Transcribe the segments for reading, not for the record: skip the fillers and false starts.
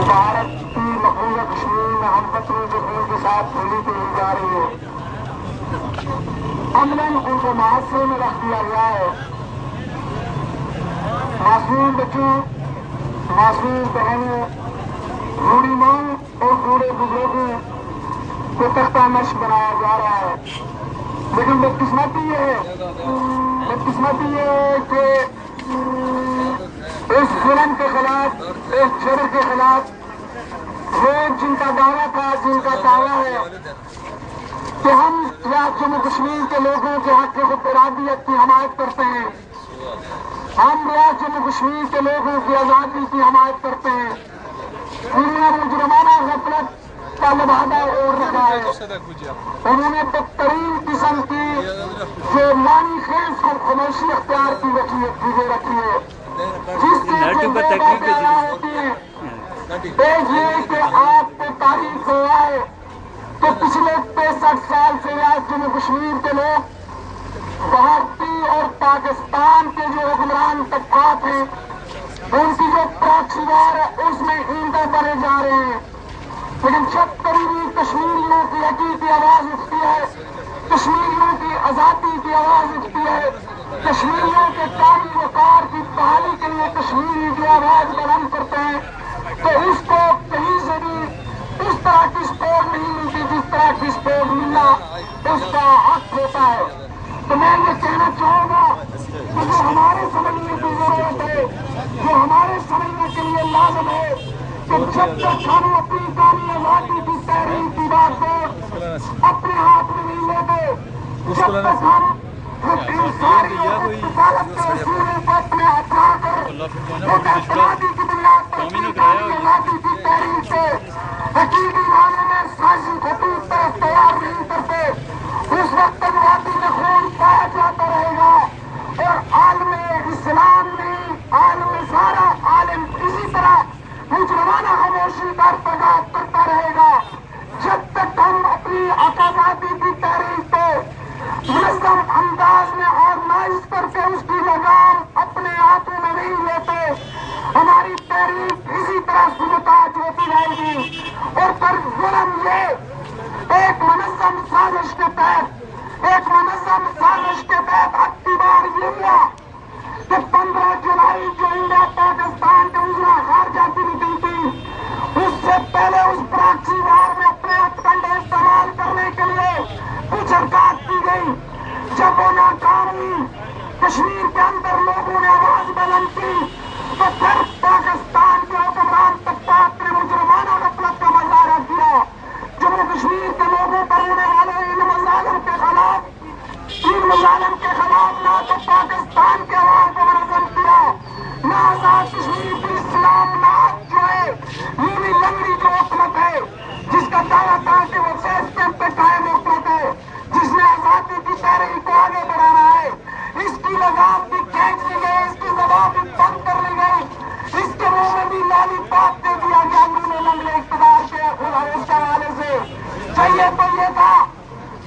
بھارت کی مقبوضہ کشمیر میں ہم پتوں کے خون کے ساتھ ہولی پہ جا رہی ہے. عملاً ان کو محاصرے میں رکھ دیا گیا ہے. معصوم بچوں، معصوم بہنوں، بوڑھی ماں اور بوڑھے بزرگوں کو تختہ نش بنایا جا رہا ہے. لیکن بدقسمتی یہ ہے کہ اس ظلم کے خلاف، اس جرم کے خلاف لوگ جن کا دعویٰ تھا، جن کا دعویٰ ہے کہ ہم ریاست جموں کشمیر کے لوگوں کے حق خود ارادیت کی حمایت کرتے ہیں، ہم ریاست جموں کشمیر کے لوگوں کی آزادی کی حمایت کرتے ہیں، انہوں نے مجرمانہ غفلت کا لبادہ اوڑھ رکھا ہے. انہوں نے بدترین قسم کی جو لانی خیز کو خاموشی اختیار کی رکھی ہے، جس سے جو باتیں پیدا ہوتی ہیں. ایک یہ کہ آپ کو تاریخ ہوا ہے کہ پچھلے 65 سال سے ریاست جموں کشمیر کے لوگ بھارتی اور پاکستان کے جو حکمران طبقات ہیں ان کی جو پراکسی وار ہے اس میں اینٹیں بنے جا رہے ہیں. لیکن جب قریبی کشمیریوں کی حقیقی آواز اٹھتی ہے، کشمیریوں کی آزادی کی آواز اٹھتی ہے، کشمیریوں کے قومی وقار کی بحالی کے لیے کشمیری جو آواز بلند کرتے ہیں، تو اس کو کہیں سے بھی اس طرح کی سپورٹ نہیں ملتی جس طرح کی سپورٹ ملنا اس کا حق ہوتا ہے. تو میں یہ کہنا چاہوں گا کہ جو ہمارے سمجھنے کی ضرورت ہے، جو ہمارے سمجھنے کے لیے لازم ہے کہ جب تک ہم اپنی قومی آزادی کی تحریک کی بات کو اپنے ہاتھ میں نہیں لیتے، جب تک ہم انسانی اور رسالت کے اصولوں کو اپنے اپنا کر ایک اعتمادی کی بنیاد پر اپنی قومی آزادی کی تحریک سے حقیقی معنی میں سازی خطوط پر تیار نہیں کرتے، اس وقت تک وادی میں خون پایا جاتا رہے گا اور عالم اسلام نہیں، عالم سارا عالم اسی طرح مجرمانہ خاموشی کا ارتکاب کرتا رہے گا. جب تک ہم اپنی آزادی کی تحریک کو منظم انداز میں آرگنائز کر کے اس کی لگام اپنے ہاتھوں میں نہیں لیتے، ہماری تحریک اسی طرح سمتاج ہوتی رہے گی. اور پھر ظلم یہ ایک منظم سازش کے تحت اقتدار یہ لیا کہ 15 جولائی جو انڈیا پاکستان کے عزلہ خارجہ کی میٹنگ تھی، اس سے پہلے اس پراکسی وار میں اپنے ہتھ کنڈے استعمال کرنے کے لیے کچھ حرکات کی گئی. جب وہ ناکام ہوئی، کشمیر کے اندر لوگوں نے آواز بلند کی، تو پھر پاکستان کے حکمران طبقات نے مجرمانہ غفلت کا مظاہرہ کیا. جموں کشمیر کے لوگوں پر ہونے والے ان مظالم کے خلاف نہ تو پاکستان کے عوام کو منظم کیا، نہ آزاد کشمیر کی اسلام ناز جو ہے نیلی لنگڑی جو حکومت ہے جس کا دعویٰ تھا کہ وہ سیف کیمپ پہ قائم حکومت ہے، جس نے آزادی کی تحریک کو آگے بڑھانا ہے، اس کی لگام بھی کھینچ لی گئی، اس کی زبان بھی بند کر لی گئی، اس کے منہ میں بھی لالی پاپ دے دیا گیا نیلے لنگڑے اقتدار کے اس حوالے سے. چاہیے تو یہ تھا،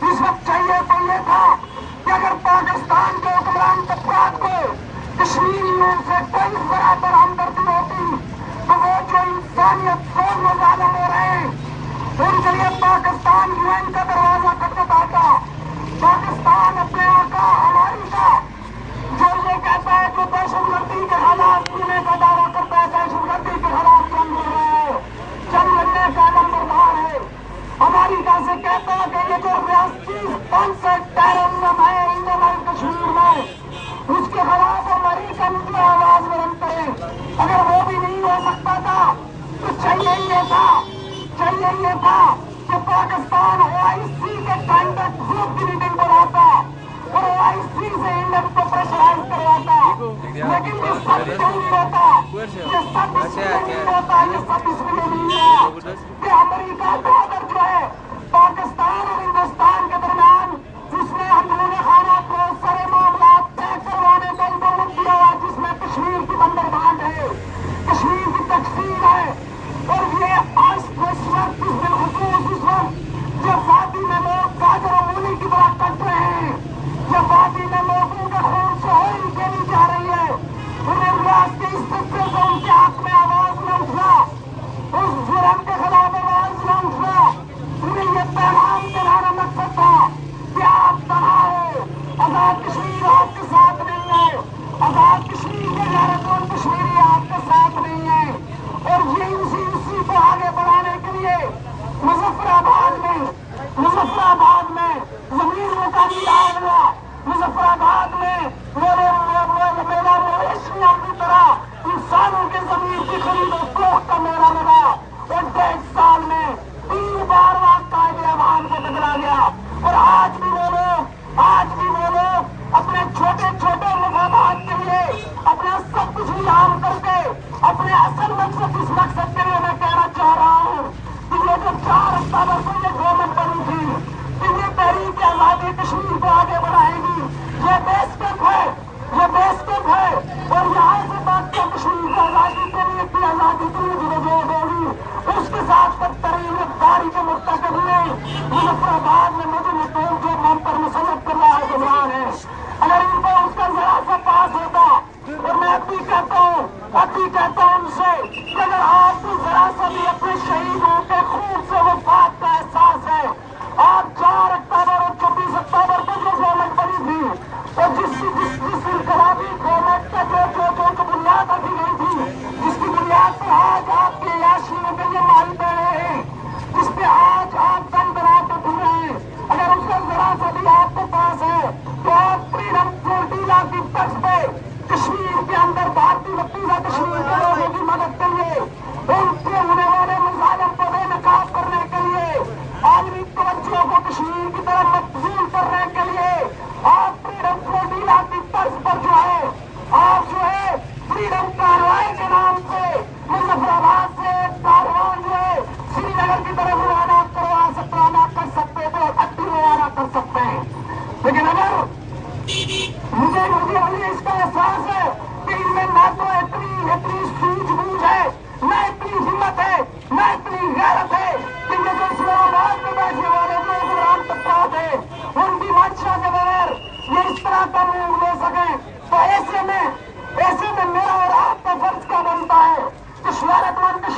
اس وقت چاہیے تو یہ تھا کہ اگر پاکستان کے حکمران طبقات کو کشمیریوں سے کوئی برابر ہمدردی ہوتی تو وہ جو انسانیت سوز مظالم ہو رہے ہیں ان کے لیے پاکستان UN کا دروازہ کھٹکھٹاتا. پاکستان اپنے آقا ہماری کا جو یہ کہتا ہے کہ دہشت گردی کے خلاف پینے کا دعویٰ کرتا ہے، دہشت گردی کے خلاف جنگ لڑ رہا ہے، جنگ لڑنے کا نمبردار ہے. امریکہ سے کہتا ہے کہ یہ جو ریاستی کانسیپٹ ٹیررزم ہے انڈین کشمیر میں، اس کے خلاف امریکن کی آواز بلند کرے. اگر وہ بھی نہیں ہو سکتا تھا تو چاہیے یہ تھا کہ پاکستان OIC کے کانٹیکٹ گروپ کی میٹنگ بلاتا اور OIC سے انڈین کو پریشرائز کرواتا. لیکن یہ سب کیوں نہیں ہوتا؟ یہ سب اس لیے نہیں ہوتا، یہ سب اس لیے نہیں ہے کہ امریکہ بارڈر جو ہے پاکستان اور ہندوستان کے درمیان جس میں اندرون خانہ بہت سارے معاملات طے کروانے کا انتظام کیا ہوا، جس میں کشمیر کی بندربانٹ ہے، کشمیر کی تقسیم ہے. اور یہ آج اس وقت بالخصوص اس وقت جب وادی میں لوگ گاجر و مولی کی طرح کٹ رہے ہیں، جب وادی میں لوگوں کے خون سے ہوئی کھیلی جا رہی ہے، انہیں ریاست کے اس طرح سے ان کے حق میں آواز نہ اٹھنا، اس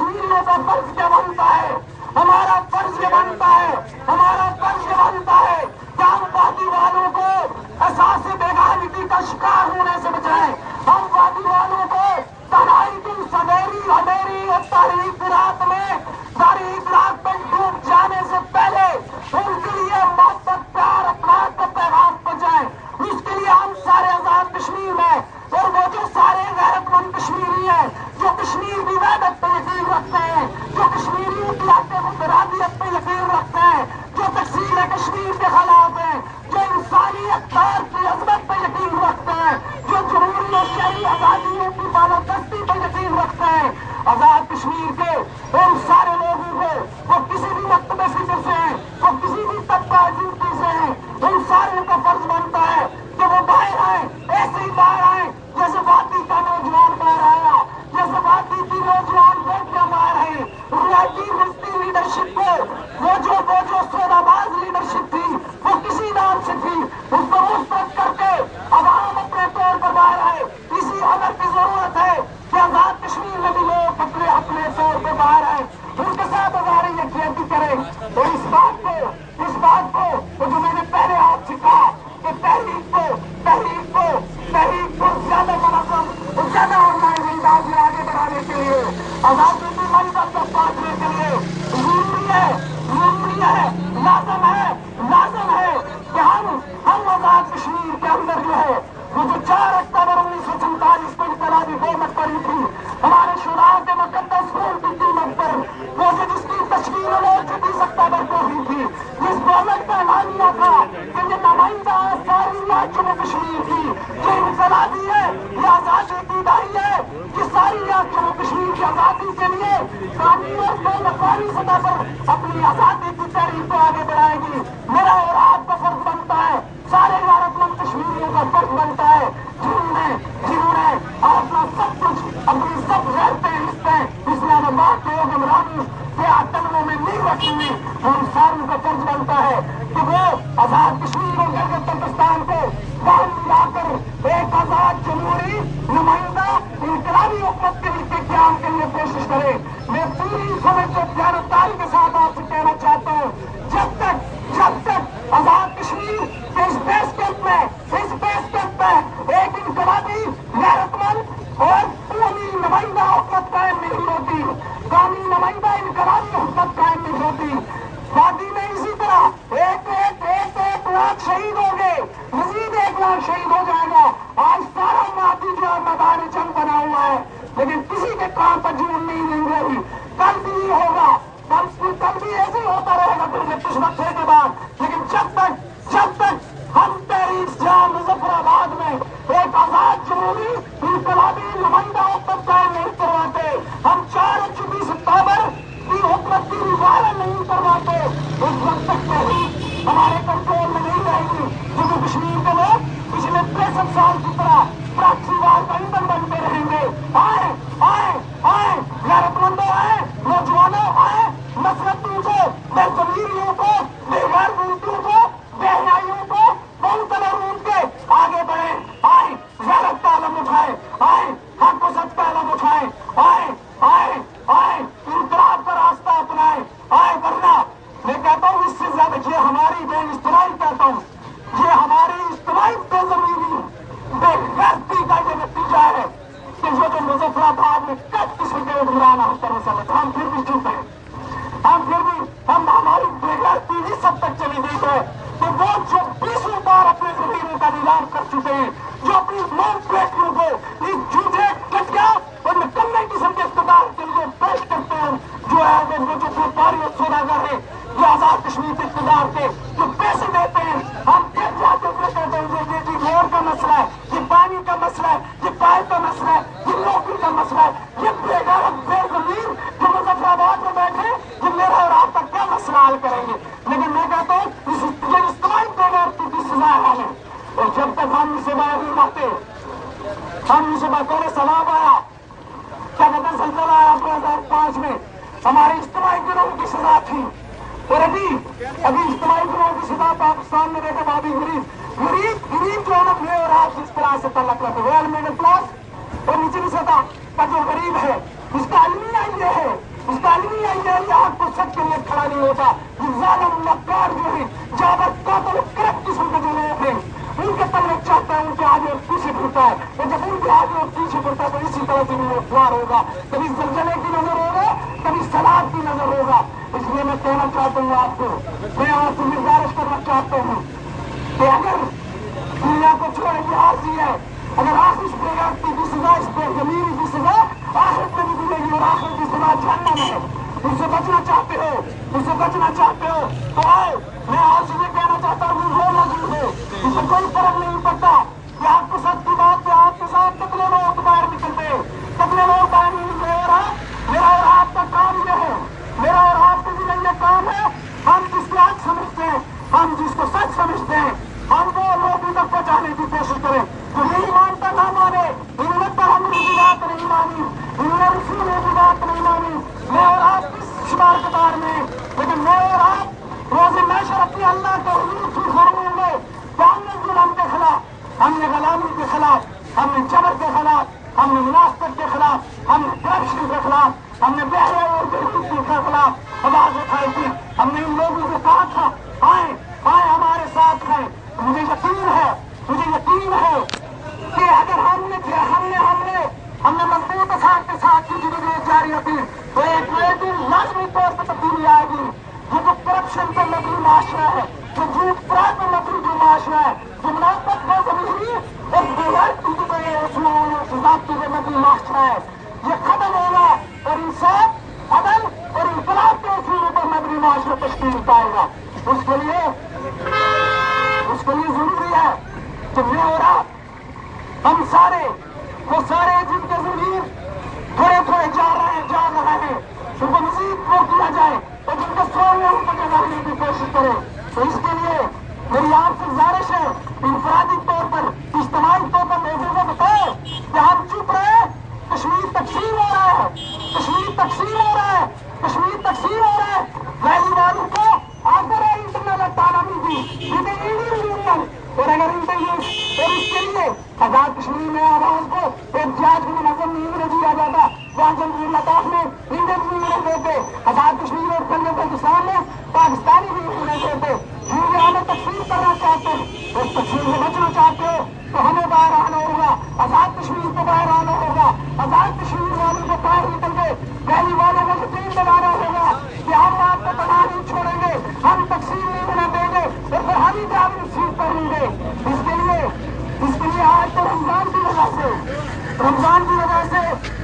کشمیریوں کا فرض کیا بنتا ہے، ہمارا فرض یہ بنتا ہے، ہمارا فرض یہ بنتا ہے کہ ہم وادی والوں کو احساس بیگانگی کا شکار ہونے سے بچائیں، ہم وادی والوں کو تنہائی کی سویری اندھیری اور تاریخ رات میں تاریخ رات میں ڈوب جانے سے پہلے ان کے لیے محبت پیار اخلاق کا پیغام پہنچائیں۔ اس کے لیے ہم سارے آزاد کشمیر میں اور وہ جو سارے غیرت مند کشمیری ہیں جو کشمیر کی وحدت پہ یقین رکھتے ہیں، جو کشمیریوں کی حق مترادیت پہ یقین رکھتے ہیں، جو تقسیم کشمیر کے خلاف ہیں، جو انسانی اقدار کی عظمت پہ یقین رکھتے ہیں، جو جمہوری اور شہری آزادیوں کی بالادستی پہ یقین رکھتے ہیں، آزاد کشمیر کے ان سارے لوگوں کو وہ کسی بھی مکتب فکر سے ہیں، وہ کسی بھی طبقہ جنسی سے ہیں، ان ساروں کا فرض بنتا ہے کہ وہ باہر آئیں، ایسے ہی باہر آئیں جیسے وادی کا نوجوان باہر آیا، جیسے وادی کی نوجوان بیٹیاں باہر آئیں۔ روایتی مستی لیڈرشپ کو وہ جو سودا باز لیڈرشپ تھی وہ کسی نام سے تھی، اس کو مثبت کر کے عوام اپنے طور پر باہر آئے۔ اسی عمل کی ضرورت ہے کہ آزاد کشمیر میں بھی لوگ اپنے طور پہ باہر آئے، ان کے ساتھ ہماری یکجہتی کریں۔ اور اس بات کو جو میں نے پہلے آپ سے کہا کہ تحریک کو زیادہ منظم اور زیادہ آرگنائز انداز میں آگے بڑھانے کے لیے، آزادی کی منزل تک پہنچنے کے لیے ضروری ہے، لازم ہے کہ ہم آزاد کشمیر کے اندر جو ہے وہ جو 4 اکتوبر 1947 کو انقلابی حکومت پڑی تھی، ہمارے شہداء کے مقدس خون کی قیمت پر، وہ جو جس کی تشکیل 29 اکتوبر کو ہوئی تھی، جس گورنمنٹ کا اعلانیہ تھا کہ یہ نمائندہ ساری جموں کشمیر کی، یہ انقلابی ہے، یہ آزادی کی دائی ہے، یہ ساری جموں کشمیر کی آزادی کے لیے قانونی اور بین الاقوامی سطح پر اپنی آزادی کی تحریک کو آگے بڑھائے گی۔ میرا اور آپ کا فرض بنتا ہے، سارے غیرت مند کشمیریوں کا فرض بنتا ہے، جنہوں نے اپنا سب کچھ، اپنی سب غیرتیں اسلام آباد کے حکمرانی کے آتنکوں میں نہیں رکھی ہوئی، ان ساروں کا فرض بنتا ہے کہ وہ آزاد کشمیر اور گلگت بلتستان کو کام ملا کر ایک آزاد جمہوری نمائندہ انقلابی حکومت کے قیام کے لیے کوشش کرے۔ میں پوری سمجھ اور دیانتداری کے ساتھ آپ سے کہنا چاہتا ہوں، جب تک آزاد کشمیر کے اس بیس کیمپ میں ایک انقلابی غیرت مند اور قومی نمائندہ حکومت قائم نہیں ہوتی، قومی نمائندہ انقلابی حکومت قائم نہیں ہوتی، وادی میں اسی طرح ایک لاکھ شہید ہو گئے، مزید 1 لاکھ شہید ہو جائے گا۔ آج سارا وادی جو ہے میدان جنگ بنا ہوا ہے، لیکن کسی کے کام پر جون نہیں مل رہی، کل بھی یہ ہوگا، کل بھی ایسے ہی ہوتا رہے گا کچھ وقت کے بعد، لیکن جب تک ہم تحریک جہاں مظفر آباد میں ایک آزاد جمہوری انقلابی نمائندہ حکومت قائم نہیں کرواتے، ہم 4 اور 24 اکتوبر کی حکومت کی ریوائول نہیں کرواتے، اس وقت تک تحریک ہمارے کنٹرول میں نہیں رہے گی۔ جموں کشمیر کے لوگ پچھلے 63 سال کی طرح پراکسی وار کا ایندھن بنتے رہیں گے۔ آئیں غیرت مندوں، آئیں نوجوانوں، آئیں مسلطوں کو، بے ضمیریوں کو، بے غیر ملکیوں کو، بے حیائیوں کو منتلے روٹ کے آگے بڑھیں، آئیں غیرت کا علم اٹھائیں، آئیں حق و سچ کا علم اٹھائیں، آئیں انقلاب کا راستہ اپنائیں، آئیں، ورنہ میں کہتا ہوں اس سے زیادہ یہ ہماری بے اجتماعی کہتا ہوں، یہ ہماری اجتماعی بے ضمیری بے غیرتی کا یہ نتیجہ ہے کہ جو مظفر آباد میں کٹ قسم کے حکمران ہم پھر بھی چپ ہیں، ہم ہماری بے غیرتی اس حد تک چلی گئی ہے کہ وہ جو 20 بار اپنے ضمیروں کا نیلام کر چکے ہیں، جو اپنی موت بیٹیوں کو اس جھوٹے گٹیا اور نکمے قسم کے اقتدار کے لیے پیش کرتے ہیں، جو ہے وہ جو ویپاری اور سوداگر ہے، یہ آزاد کشمیر کے اقتدار کے جو پیسے دیتے ہیں، ہم پھر جاتے ہوئے کہتے ہیں یہ روڈ کا مسئلہ ہے، یہ پانی کا مسئلہ ہے، یہ پائپ کا مسئلہ ہے، یہ نوکری کا مسئلہ ہے، یہ بے غیرت بے زمین جو مظفر آباد میں بیٹھے یہ میرا اور آپ کا کیا مسئلہ حل کریں گے؟ لیکن میں کہتا ہوں یہ اجتماعی بے غیرتی کی سزا ہے، اور جب تک ہم اسے باہر نہیں لاتے، ہم اسے بطور سلام آیا کیا بدن سلسلہ آیا 2005 میں ہمارے اجتماعی گروہ کی سزا تھی، اور ابھی اجتماعی گروہ کی سزا پاکستان میں دیکھے بابی غریب جو ہے نا میں اور آپ اس طرح سے تعلق رکھتے ویل میڈل کلاس اور نچلی سطح کا جو غریب ہے اس کا المیہ یہ ہے عالمی یہ حق کو سچ کے لیے کھڑا نہیں ہوتا. یہ ظالم مکار جو ہے جابر قاتل کرپٹ قسم کے جو لوگ ہیں ان کے پلے چاہتا ہے ان کے آگے اور پیچھے پھرتا ہے, اور جب ان کے آگے اور پیچھے پھرتا ہے تو اسی طرح سے وہ خوار ہوگا. کبھی زلزلے کی نظر ہوگا, کبھی سیلاب کی نظر ہوگا. اس لیے میں کہنا چاہتا ہوں آپ کو, میں آپ سے گزارش کرنا چاہتا ہوں کہ اگر دنیا کو چھوڑے گی عارضی ہے, اگر آپ اس پروگرام کی سزا, اس پہ زمین کی سزا آخرت میں بھی ملے گی اور آخرت کی سزا جہنم ہے. اس سے بچنا چاہتے ہو, اس سے بچنا چاہتے ہو تو آؤ. میں آپ سے یہ کہنا چاہتا ہوں وہ موجود ہے, اس سے کوئی فرق نہیں پڑتا کہ آپ کو سب کی بات پہ آپ کے ساتھ کتنے لوگ باہر نکلتے, کتنے لوگ باہر نکلتے. میرا اور آپ کا کام یہ ہے, میرا اور آپ کا بھی یہ کام ہے, ہم جس کو حق سمجھتے ہیں, ہم جس کو سچ سمجھتے ہیں, ہم وہ لوگوں تک پہنچانے کی کوشش کریں. جو نہیں مانتا نہ مانے, انہوں نے پیغمبر کی بات نہیں مانی, انہوں نے رسولوں کی بات نہیں مانی. میں اور آپ کس شمار قطار میں, لیکن میں اور آپ روز محشر اپنے اللہ کے حضور سے کھڑے ہوں گے کہ ہم نے ظلم کے خلاف, ہم نے غلامی کے خلاف, ہم نے جبر کے خلاف, ہم نے منافقت کے خلاف, ہم نے کرپشن کے خلاف, ہم نے بے حیائی اور بےعزتی کے خلاف آواز اٹھائی تھی. ہم نے ان لوگوں کو کہا تھا آئیں آئیں ہمارے ساتھ ہیں. مجھے یقین ہے, مجھے یقین ہے کہ اگر ہم نے مضبوط اثاث کے ساتھ کی زندگی جاری ہوتی تو ایک دن لازمی طور پر تبدیلی آئے گی. یہ جو کرپشن پر مبنی معاشرہ ہے, جو جھوٹ فریب پر مبنی جو معاشرہ ہے, جو منافقت پر مبنی اور بغیرتی کے اصول ضابطے پر مبنی معاشرہ ہے, یہ ختم ہوگا اور انصاف, عدل اور انقلاب کے اصولوں پر مبنی معاشرہ تشکیل پائے گا. اس کے لیے ضروری ہے کہ میں اور آپ, ہم سارے وہ سارے جن کے ضمیر تھوڑے تھوڑے جا رہے ہیں ان کو مزید وہ کیا جائے اور جن کے سو میں ان کو جگانے کی کوشش کریں. تو اس کے لیے میری آپ سے گزارش ہے, انفرادی طور پر, اجتماعی طور پر لوگوں کو بتائیں کہ ہم چپ رہے, کشمیر تقسیم ہو رہا ہے, کشمیر تقسیم ہو رہا ہے, کشمیر تقسیم ہو رہا ہے. ویلی والوں کو آفر ہے انٹرنل تعلیمی کی یونین, اور اگر انٹرنیٹ اور اس کے لیے آزاد کشمیر میں آواز کو ایک جہاز کو منظم نہیں دیا جاتا, وہاں جمہوریہ لداخ میں انڈین یونین دیتے, آزاد کشمیر اور پاکستان میں پاکستانی بھی یونین دیتے. یہ ہمیں تقسیم کرنا چاہتے ہیں اور تقسیم سے بچنا چاہتے ہو تو ہمیں باہر آنا ہوگا, آزاد کشمیر کو باہر آنا ہوگا, آزاد کشمیر والوں کو باہر نکل کے ویلی والوں کو یقین دلانا ہوگا کہ ہم آپ کو تنہا نہیں چھوڑیں گے, ہم تقسیم نہیں ہونے دیں گے اور پھر ہم ہی ڈرائیونگ سیٹ پر لیں گے. اس کے لیے آج تو رمضان کی وجہ سے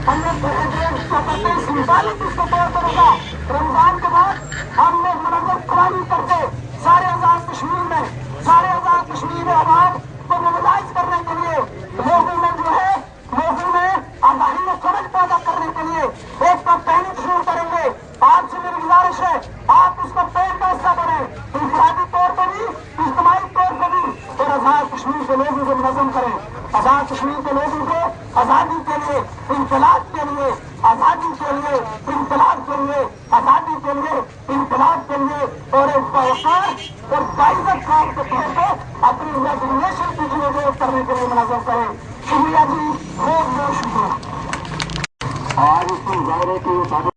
ہم نے کرتے سمبالک اس کو طور پر ہوگا. رمضان کے بعد ہم نے منظم قرآن کر کے سارے آزاد کشمیر میں عوام کو موبلائز کرنے کے لیے, لوگوں میں آگاہی و سمجھ پیدا کرنے کے لیے ایک کمپین شروع کریں گے. آپ سے میری گزارش ہے آپ اس کمپین کا حصہ بنیں, انفرادی طور پر بھی, اجتماعی طور پر بھی, اور آزاد کشمیر کے لوگوں کو منظم کریں. آزاد کشمیر کے لوگوں کو آزادی کے لیے, انقلاب کے لیے, آزادی کے لیے, انقلاب کے لیے, آزادی کے لیے, انقلاب کے لیے اور ایک باوقار اور باعزت کام کے طور پہ اپنی ریزگنیشن کی جدوجہد کرنے کے لیے منظم کریں. شکریہ جی, بہت بہت شکریہ. آج اس مظاہرے کی